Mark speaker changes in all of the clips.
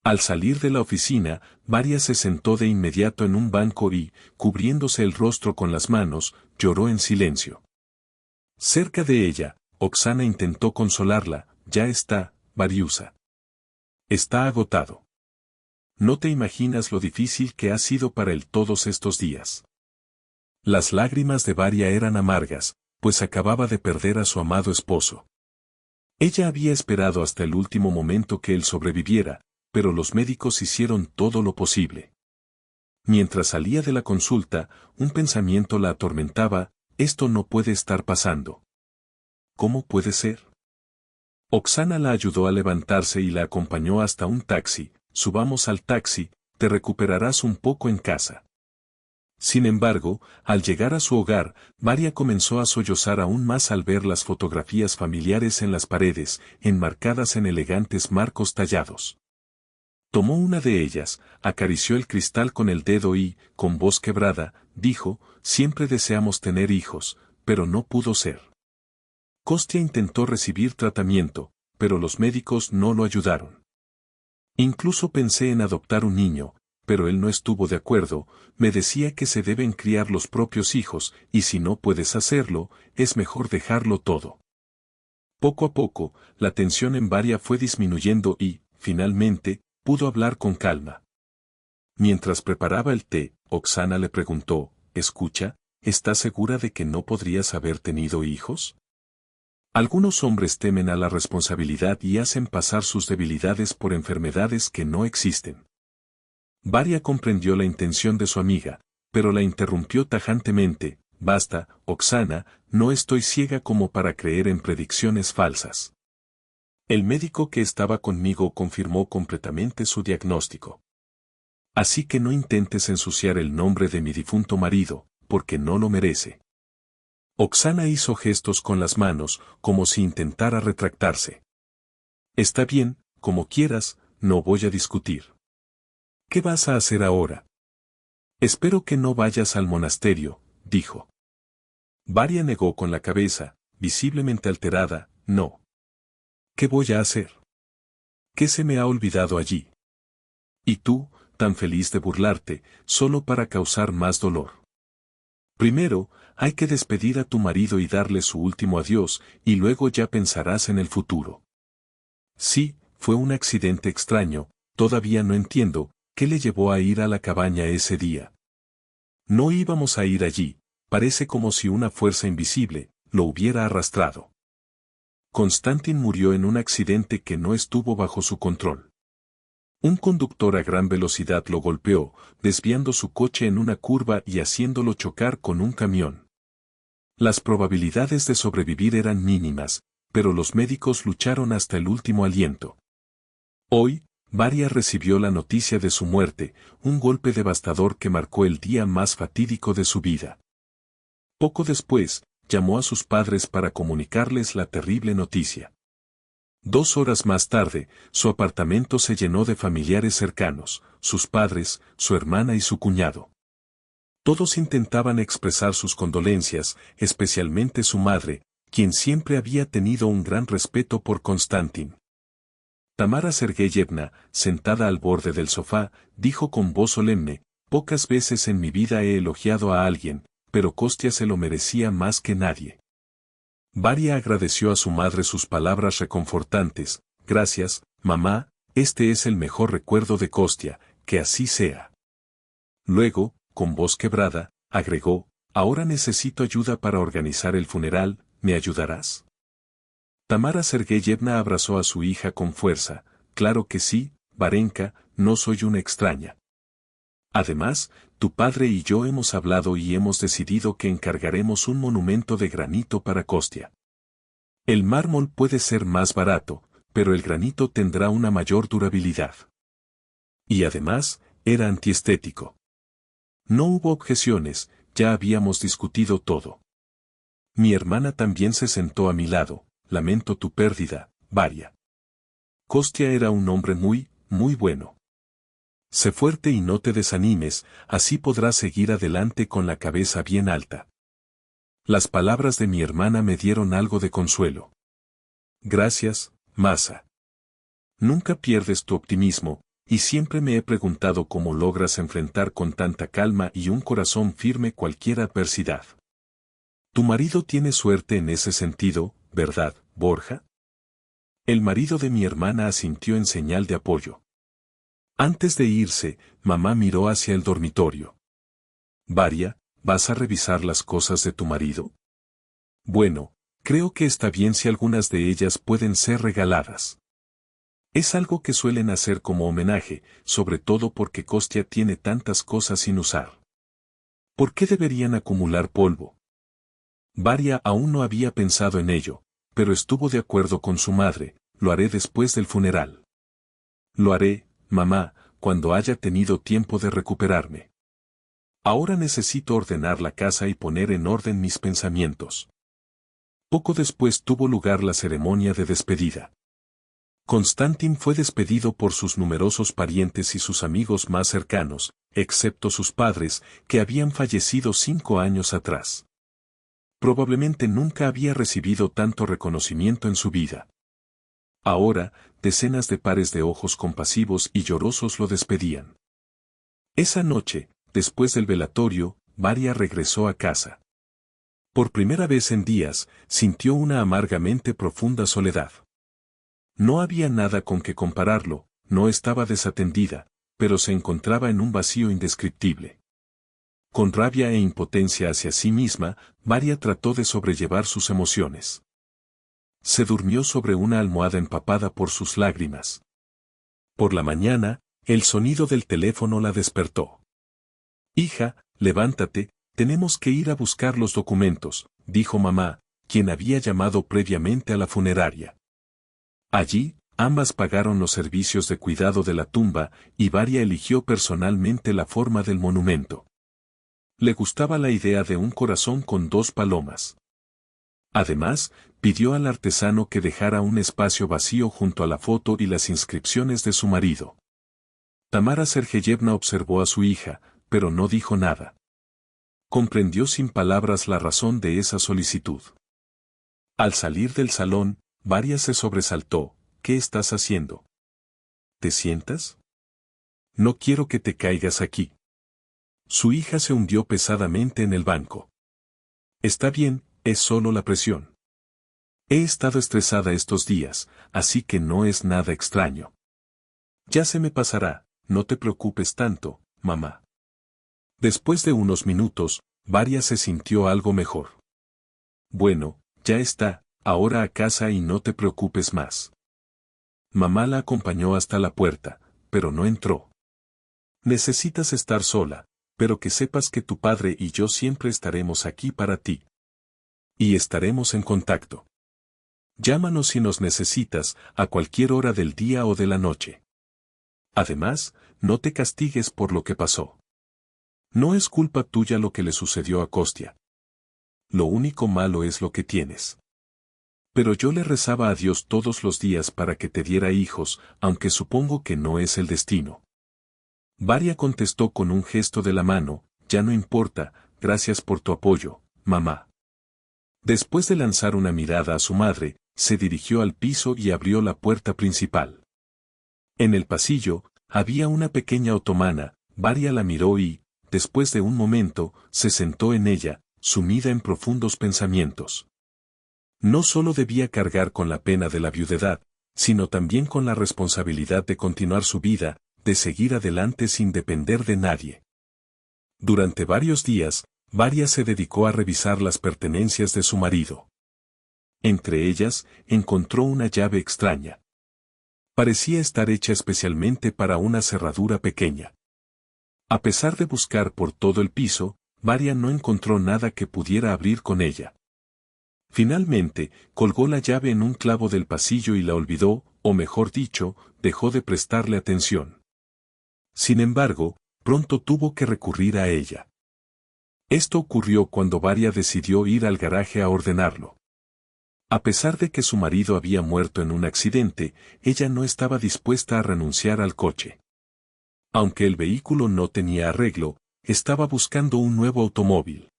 Speaker 1: Al salir de la oficina, Varia se sentó de inmediato en un banco y, cubriéndose el rostro con las manos, lloró en silencio. Cerca de ella, Oksana intentó consolarla. Ya está, Variusa. Está agotado. No te imaginas lo difícil que ha sido para él todos estos días. Las lágrimas de Varia eran amargas, pues acababa de perder a su amado esposo. Ella había esperado hasta el último momento que él sobreviviera, pero los médicos hicieron todo lo posible. Mientras salía de la consulta, un pensamiento la atormentaba: esto no puede estar pasando. ¿Cómo puede ser? Oksana la ayudó a levantarse y la acompañó hasta un taxi. Subamos al taxi, te recuperarás un poco en casa. Sin embargo, al llegar a su hogar, Varia comenzó a sollozar aún más al ver las fotografías familiares en las paredes, enmarcadas en elegantes marcos tallados. Tomó una de ellas, acarició el cristal con el dedo y, con voz quebrada, dijo: siempre deseamos tener hijos, pero no pudo ser. Kostya intentó recibir tratamiento, pero los médicos no lo ayudaron. Incluso pensé en adoptar un niño, pero él no estuvo de acuerdo. Me decía que se deben criar los propios hijos, y si no puedes hacerlo, es mejor dejarlo todo. Poco a poco, la tensión en Varia fue disminuyendo y, finalmente, pudo hablar con calma. Mientras preparaba el té, Oksana le preguntó: escucha, ¿estás segura de que no podrías haber tenido hijos? Algunos hombres temen a la responsabilidad y hacen pasar sus debilidades por enfermedades que no existen. Varia comprendió la intención de su amiga, pero la interrumpió tajantemente: basta, Oksana, no estoy ciega como para creer en predicciones falsas. El médico que estaba conmigo confirmó completamente su diagnóstico. Así que no intentes ensuciar el nombre de mi difunto marido, porque no lo merece. Oksana hizo gestos con las manos, como si intentara retractarse. Está bien, como quieras, no voy a discutir. ¿Qué vas a hacer ahora? Espero que no vayas al monasterio, dijo. Varia negó con la cabeza, visiblemente alterada: no. ¿Qué voy a hacer? ¿Qué se me ha olvidado allí? Y tú, tan feliz de burlarte, solo para causar más dolor. Primero, hay que despedir a tu marido y darle su último adiós, y luego ya pensarás en el futuro. Sí, fue un accidente extraño, todavía no entiendo qué le llevó a ir a la cabaña ese día. No íbamos a ir allí, parece como si una fuerza invisible lo hubiera arrastrado. Konstantin murió en un accidente que no estuvo bajo su control. Un conductor a gran velocidad lo golpeó, desviando su coche en una curva y haciéndolo chocar con un camión. Las probabilidades de sobrevivir eran mínimas, pero los médicos lucharon hasta el último aliento. Hoy, Varia recibió la noticia de su muerte, un golpe devastador que marcó el día más fatídico de su vida. Poco después, llamó a sus padres para comunicarles la terrible noticia. 2 horas más tarde, su apartamento se llenó de familiares cercanos: sus padres, su hermana y su cuñado. Todos intentaban expresar sus condolencias, especialmente su madre, quien siempre había tenido un gran respeto por Konstantin. Tamara Sergeyevna, sentada al borde del sofá, dijo con voz solemne: pocas veces en mi vida he elogiado a alguien, pero Kostya se lo merecía más que nadie. Varia agradeció a su madre sus palabras reconfortantes: gracias, mamá, este es el mejor recuerdo de Kostya, que así sea. Luego, con voz quebrada, agregó: ahora necesito ayuda para organizar el funeral, ¿me ayudarás? Tamara Sergeyevna abrazó a su hija con fuerza: claro que sí, Varenka, no soy una extraña. Además, tu padre y yo hemos hablado y hemos decidido que encargaremos un monumento de granito para Kostya. El mármol puede ser más barato, pero el granito tendrá una mayor durabilidad. Y además, era antiestético. No hubo objeciones, ya habíamos discutido todo. Mi hermana también se sentó a mi lado: lamento tu pérdida, Varia. Kostya era un hombre muy, muy bueno. Sé fuerte y no te desanimes, así podrás seguir adelante con la cabeza bien alta. Las palabras de mi hermana me dieron algo de consuelo. Gracias, Masa. Nunca pierdes tu optimismo, y siempre me he preguntado cómo logras enfrentar con tanta calma y un corazón firme cualquier adversidad. Tu marido tiene suerte en ese sentido, ¿verdad, Borja? El marido de mi hermana asintió en señal de apoyo. Antes de irse, mamá miró hacia el dormitorio. Varia, ¿vas a revisar las cosas de tu marido? Bueno, creo que está bien si algunas de ellas pueden ser regaladas. Es algo que suelen hacer como homenaje, sobre todo porque Kostya tiene tantas cosas sin usar. ¿Por qué deberían acumular polvo? Varia aún no había pensado en ello, pero estuvo de acuerdo con su madre, lo haré después del funeral. Lo haré, mamá, cuando haya tenido tiempo de recuperarme. Ahora necesito ordenar la casa y poner en orden mis pensamientos. Poco después tuvo lugar la ceremonia de despedida. Konstantin fue despedido por sus numerosos parientes y sus amigos más cercanos, excepto sus padres, que habían fallecido 5 años atrás. Probablemente nunca había recibido tanto reconocimiento en su vida. Ahora, decenas de pares de ojos compasivos y llorosos lo despedían. Esa noche, después del velatorio, Varia regresó a casa. Por primera vez en días, sintió una amargamente profunda soledad. No había nada con que compararlo, no estaba desatendida, pero se encontraba en un vacío indescriptible. Con rabia e impotencia hacia sí misma, Varia trató de sobrellevar sus emociones. Se durmió sobre una almohada empapada por sus lágrimas. Por la mañana, el sonido del teléfono la despertó. «Hija, levántate, tenemos que ir a buscar los documentos», dijo mamá, quien había llamado previamente a la funeraria. Allí, ambas pagaron los servicios de cuidado de la tumba, y Varia eligió personalmente la forma del monumento. Le gustaba la idea de un corazón con 2 palomas. Además, pidió al artesano que dejara un espacio vacío junto a la foto y las inscripciones de su marido. Tamara Sergeyevna observó a su hija, pero no dijo nada. Comprendió sin palabras la razón de esa solicitud. Al salir del salón, Varia se sobresaltó. «¿Qué estás haciendo? ¿Te sientas? No quiero que te caigas aquí». Su hija se hundió pesadamente en el banco. «Está bien, es solo la presión. He estado estresada estos días, así que no es nada extraño. Ya se me pasará, no te preocupes tanto, mamá». Después de unos minutos, Varia se sintió algo mejor. «Bueno, ya está, ahora a casa y no te preocupes más». Mamá la acompañó hasta la puerta, pero no entró. «Necesitas estar sola, pero que sepas que tu padre y yo siempre estaremos aquí para ti. Y estaremos en contacto. Llámanos si nos necesitas, a cualquier hora del día o de la noche. Además, no te castigues por lo que pasó. No es culpa tuya lo que le sucedió a Kostya. Lo único malo es lo que tienes. Pero yo le rezaba a Dios todos los días para que te diera hijos, aunque supongo que no es el destino». Varia contestó con un gesto de la mano: «Ya no importa, gracias por tu apoyo, mamá». Después de lanzar una mirada a su madre, se dirigió al piso y abrió la puerta principal. En el pasillo, había una pequeña otomana. Varia la miró y, después de un momento, se sentó en ella, sumida en profundos pensamientos. No solo debía cargar con la pena de la viudedad, sino también con la responsabilidad de continuar su vida, de seguir adelante sin depender de nadie. Durante varios días, Varia se dedicó a revisar las pertenencias de su marido. Entre ellas, encontró una llave extraña. Parecía estar hecha especialmente para una cerradura pequeña. A pesar de buscar por todo el piso, Varia no encontró nada que pudiera abrir con ella. Finalmente, colgó la llave en un clavo del pasillo y la olvidó, o mejor dicho, dejó de prestarle atención. Sin embargo, pronto tuvo que recurrir a ella. Esto ocurrió cuando Varia decidió ir al garaje a ordenarlo. A pesar de que su marido había muerto en un accidente, ella no estaba dispuesta a renunciar al coche. Aunque el vehículo no tenía arreglo, estaba buscando un nuevo automóvil.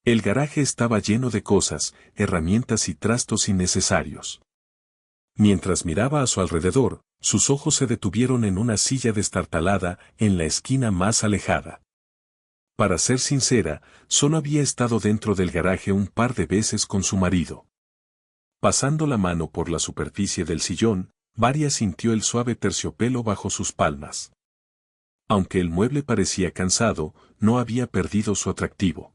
Speaker 1: El garaje estaba lleno de cosas, herramientas y trastos innecesarios. Mientras miraba a su alrededor, Sus ojos se detuvieron en una silla destartalada en la esquina más alejada. Para ser sincera, solo había estado dentro del garaje un par de veces con su marido. Pasando la mano por la superficie del sillón, Varia sintió el suave terciopelo bajo sus palmas. Aunque el mueble parecía cansado, no había perdido su atractivo.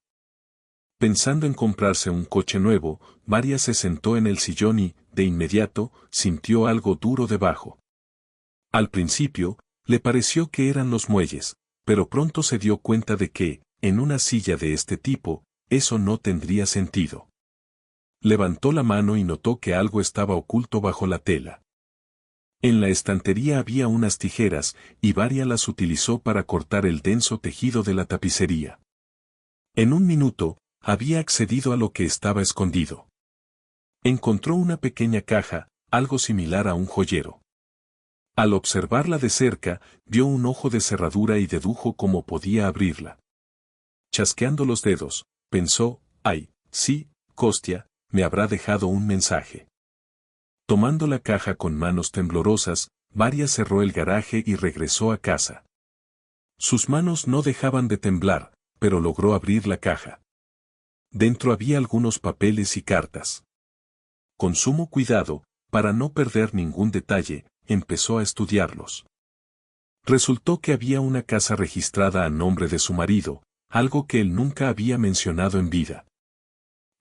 Speaker 1: Pensando en comprarse un coche nuevo, Varia se sentó en el sillón y, de inmediato, sintió algo duro debajo. Al principio, le pareció que eran los muelles, pero pronto se dio cuenta de que, en una silla de este tipo, eso no tendría sentido. Levantó la mano y notó que algo estaba oculto bajo la tela. En la estantería había unas tijeras, y Varia las utilizó para cortar el denso tejido de la tapicería. En un minuto, había accedido a lo que estaba escondido. Encontró una pequeña caja, algo similar a un joyero. Al observarla de cerca, vio un ojo de cerradura y dedujo cómo podía abrirla. Chasqueando los dedos, pensó, «Ay, sí, Kostya, me habrá dejado un mensaje». Tomando la caja con manos temblorosas, Varia cerró el garaje y regresó a casa. Sus manos no dejaban de temblar, pero logró abrir la caja. Dentro había algunos papeles y cartas. Con sumo cuidado, para no perder ningún detalle, empezó a estudiarlos. Resultó que había una casa registrada a nombre de su marido, algo que él nunca había mencionado en vida.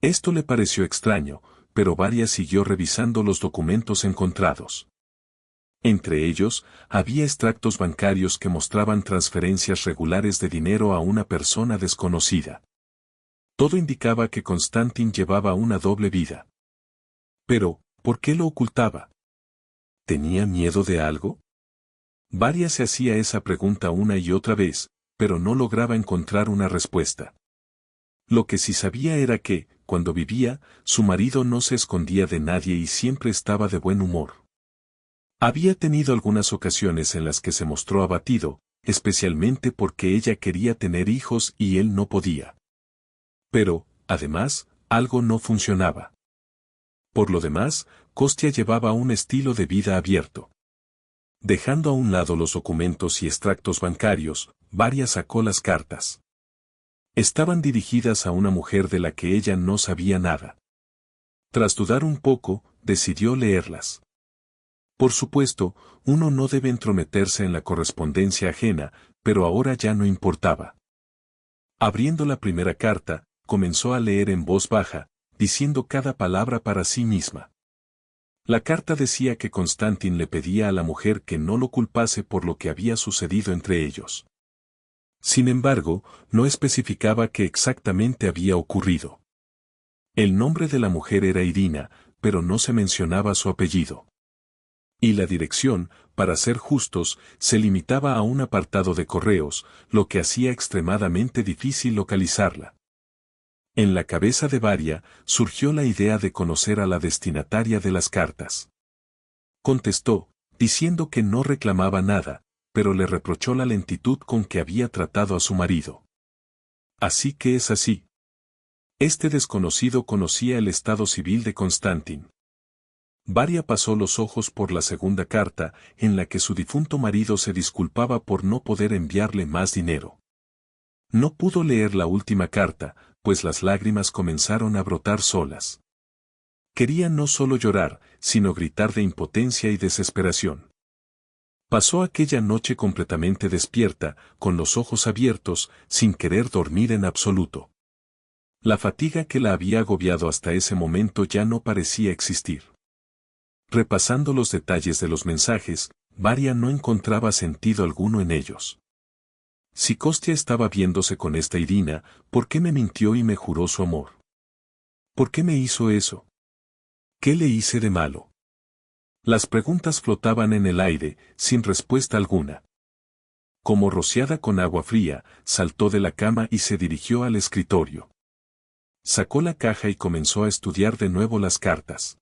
Speaker 1: Esto le pareció extraño, pero Varia siguió revisando los documentos encontrados. Entre ellos, había extractos bancarios que mostraban transferencias regulares de dinero a una persona desconocida. Todo indicaba que Konstantin llevaba una doble vida. Pero, ¿por qué lo ocultaba? ¿Tenía miedo de algo? Varia se hacía esa pregunta una y otra vez, pero no lograba encontrar una respuesta. Lo que sí sabía era que, cuando vivía, su marido no se escondía de nadie y siempre estaba de buen humor. Había tenido algunas ocasiones en las que se mostró abatido, especialmente porque ella quería tener hijos y él no podía. Pero, además, algo no funcionaba. Por lo demás, Kostya llevaba un estilo de vida abierto. Dejando a un lado los documentos y extractos bancarios, Varia sacó las cartas. Estaban dirigidas a una mujer de la que ella no sabía nada. Tras dudar un poco, decidió leerlas. Por supuesto, uno no debe entrometerse en la correspondencia ajena, pero ahora ya no importaba. Abriendo la primera carta, comenzó a leer en voz baja, diciendo cada palabra para sí misma. La carta decía que Konstantin le pedía a la mujer que no lo culpase por lo que había sucedido entre ellos. Sin embargo, no especificaba qué exactamente había ocurrido. El nombre de la mujer era Irina, pero no se mencionaba su apellido. Y la dirección, para ser justos, se limitaba a un apartado de correos, lo que hacía extremadamente difícil localizarla. En la cabeza de Varia surgió la idea de conocer a la destinataria de las cartas. Contestó, diciendo que no reclamaba nada, pero le reprochó la lentitud con que había tratado a su marido. Así que es así. Este desconocido conocía el estado civil de Konstantin. Varia pasó los ojos por la segunda carta, en la que su difunto marido se disculpaba por no poder enviarle más dinero. No pudo leer la última carta, pues las lágrimas comenzaron a brotar solas. Quería no solo llorar, sino gritar de impotencia y desesperación. Pasó aquella noche completamente despierta, con los ojos abiertos, sin querer dormir en absoluto. La fatiga que la había agobiado hasta ese momento ya no parecía existir. Repasando los detalles de los mensajes, Varia no encontraba sentido alguno en ellos. Si Kostya estaba viéndose con esta Irina, ¿por qué me mintió y me juró su amor? ¿Por qué me hizo eso? ¿Qué le hice de malo? Las preguntas flotaban en el aire, sin respuesta alguna. Como rociada con agua fría, saltó de la cama y se dirigió al escritorio. Sacó la caja y comenzó a estudiar de nuevo las cartas.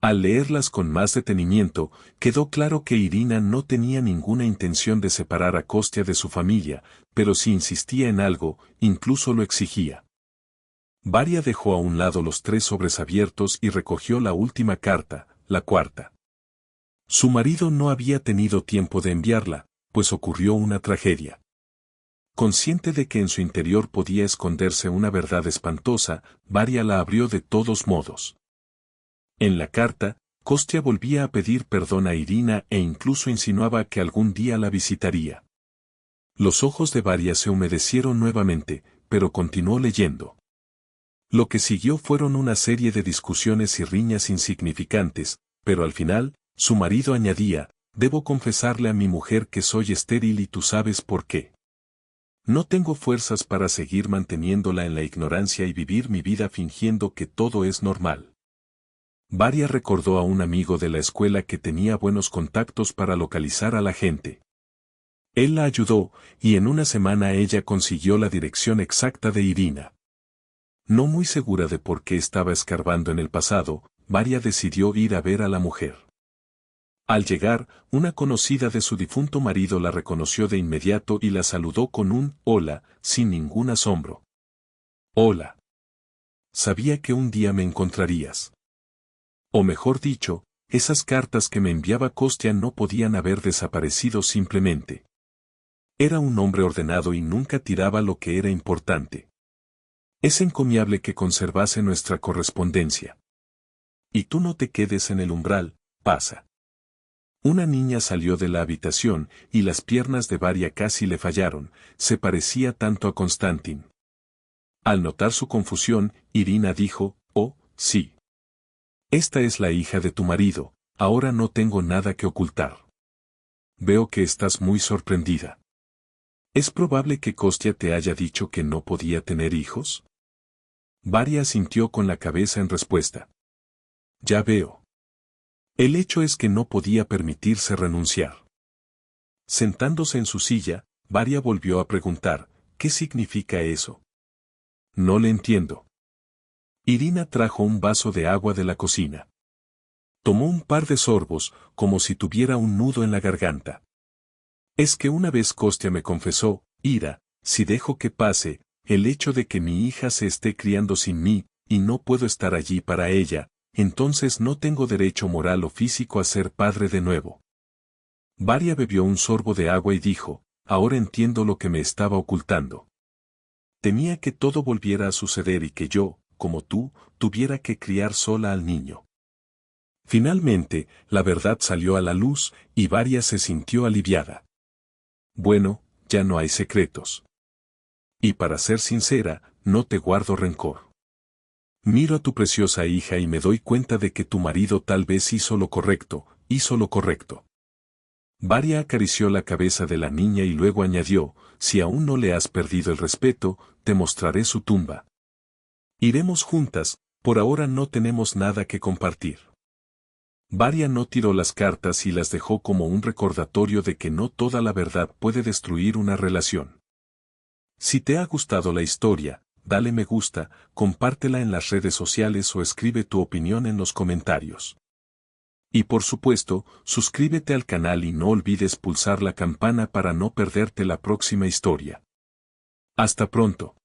Speaker 1: Al leerlas con más detenimiento, quedó claro que Irina no tenía ninguna intención de separar a Kostya de su familia, pero si insistía en algo, incluso lo exigía. Varia dejó a un lado los 3 sobres abiertos y recogió la última carta, la cuarta. Su marido no había tenido tiempo de enviarla, pues ocurrió una tragedia. Consciente de que en su interior podía esconderse una verdad espantosa, Varia la abrió de todos modos. En la carta, Kostya volvía a pedir perdón a Irina e incluso insinuaba que algún día la visitaría. Los ojos de Varia se humedecieron nuevamente, pero continuó leyendo. Lo que siguió fueron una serie de discusiones y riñas insignificantes, pero al final, su marido añadía, debo confesarle a mi mujer que soy estéril y tú sabes por qué. No tengo fuerzas para seguir manteniéndola en la ignorancia y vivir mi vida fingiendo que todo es normal. Varia recordó a un amigo de la escuela que tenía buenos contactos para localizar a la gente. Él la ayudó, y en una semana ella consiguió la dirección exacta de Irina. No muy segura de por qué estaba escarbando en el pasado, Varia decidió ir a ver a la mujer. Al llegar, una conocida de su difunto marido la reconoció de inmediato y la saludó con un «hola», sin ningún asombro. «Hola. Sabía que un día me encontrarías». O mejor dicho, esas cartas que me enviaba Kostya no podían haber desaparecido simplemente. Era un hombre ordenado y nunca tiraba lo que era importante. Es encomiable que conservase nuestra correspondencia. Y tú no te quedes en el umbral, pasa. Una niña salió de la habitación y las piernas de Varia casi le fallaron, se parecía tanto a Konstantin. Al notar su confusión, Irina dijo, «Oh, sí. Esta es la hija de tu marido, ahora no tengo nada que ocultar. Veo que estás muy sorprendida. ¿Es probable que Kostya te haya dicho que no podía tener hijos?» Varia asintió con la cabeza en respuesta. «Ya veo. El hecho es que no podía permitirse renunciar». Sentándose en su silla, Varia volvió a preguntar, «¿Qué significa eso?» «No le entiendo». Irina trajo un vaso de agua de la cocina. Tomó un par de sorbos, como si tuviera un nudo en la garganta. «Es que una vez Kostya me confesó, Ira, si dejo que pase, el hecho de que mi hija se esté criando sin mí, y no puedo estar allí para ella, entonces no tengo derecho moral o físico a ser padre de nuevo». Varia bebió un sorbo de agua y dijo, «Ahora entiendo lo que me estaba ocultando. Temía que todo volviera a suceder y que yo, como tú, tuviera que criar sola al niño». Finalmente, la verdad salió a la luz, y Varia se sintió aliviada. «Bueno, ya no hay secretos. Y para ser sincera, no te guardo rencor. Miro a tu preciosa hija y me doy cuenta de que tu marido tal vez hizo lo correcto, Varia acarició la cabeza de la niña y luego añadió, «Si aún no le has perdido el respeto, te mostraré su tumba. Iremos juntas, por ahora no tenemos nada que compartir». Varia no tiró las cartas y las dejó como un recordatorio de que no toda la verdad puede destruir una relación. Si te ha gustado la historia, dale me gusta, compártela en las redes sociales o escribe tu opinión en los comentarios. Y por supuesto, suscríbete al canal y no olvides pulsar la campana para no perderte la próxima historia. Hasta pronto.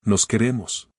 Speaker 1: Nos queremos.